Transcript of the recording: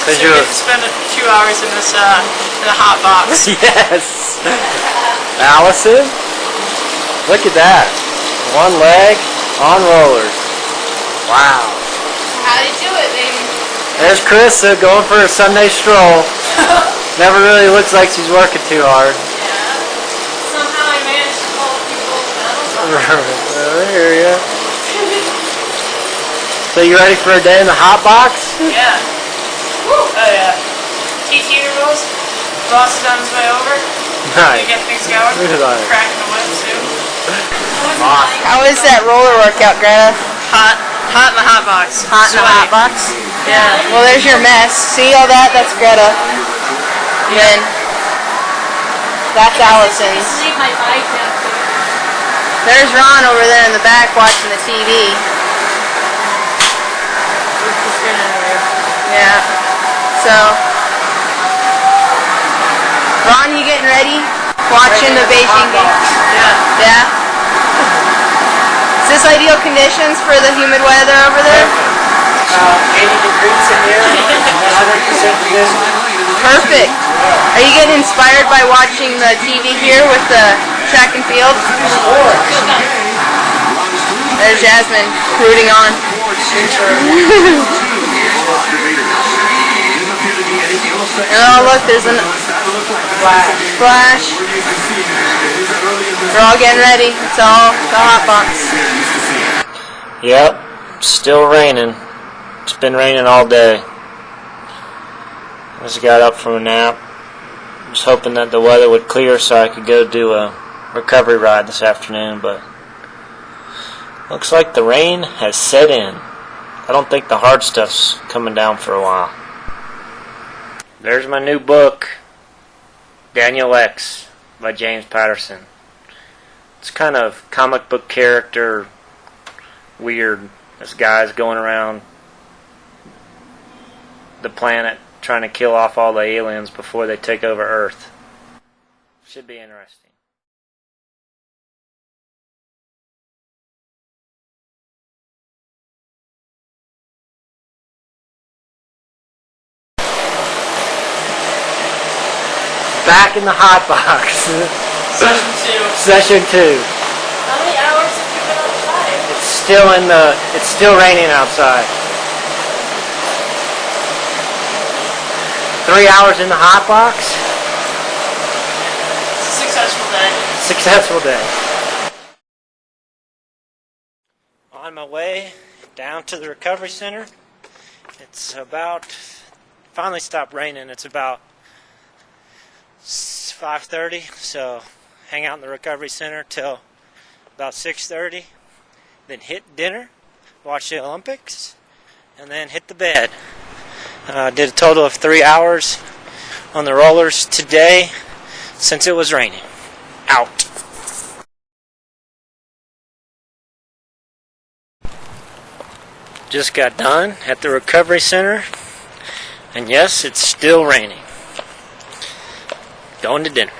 So you get to spend 2 hours in this in the hot box. Yes. Allison, look at that. One leg on rollers. Wow. How do you do it, baby? There's Carissa going for a Sunday stroll. Never really looks like she's working too hard. Yeah. Somehow I managed to pull a few gold medals off. I hear ya. So you ready for a day in the hot box? Yeah. Woo. Oh yeah. TT intervals. Boss is on his way over. Nice. Get things going. Nice. Cracking the whip soon. Awesome. How is that roller workout, Greta? Hot. Hot in the hot box. Hot in the hot box? Yeah. Well, there's your mess. See all that? That's Greta. And then that's Allison's. Leave my bike down too. There's Ron over there in the back watching the TV. Yeah. So, Ron, you getting ready? Watching the Beijing games? Yeah. Yeah? Is this ideal conditions for the humid weather over there? 80 degrees in here, 100% humidity. Perfect. Are you getting inspired by watching the TV here with the track and field? There's Jasmine rooting on. Oh, look, there's a splash. They're all getting ready. It's all the hot box. Yep, still raining. It's been raining all day. I just got up from a nap. Was hoping that the weather would clear so I could go do a recovery ride this afternoon, but looks like the rain has set in. I don't think the hard stuff's coming down for a while. There's my new book, Daniel X by James Patterson. It's kind of comic book character, weird. This guy's going around the planet trying to kill off all the aliens before they take over Earth. Should be interesting. Back in the hot box. Session 2. How many hours have you been outside? It's still raining outside. 3 hours in the hot box. Successful day. Successful day. On my way down to the recovery center. It's about, finally stopped raining. It's about 5:30, so hang out in the recovery center till about 6:30. Then hit dinner, watch the Olympics, and then hit the bed. Did a total of 3 hours on the rollers today since it was raining. Out. Just got done at the recovery center, and yes, it's still raining. Going to dinner.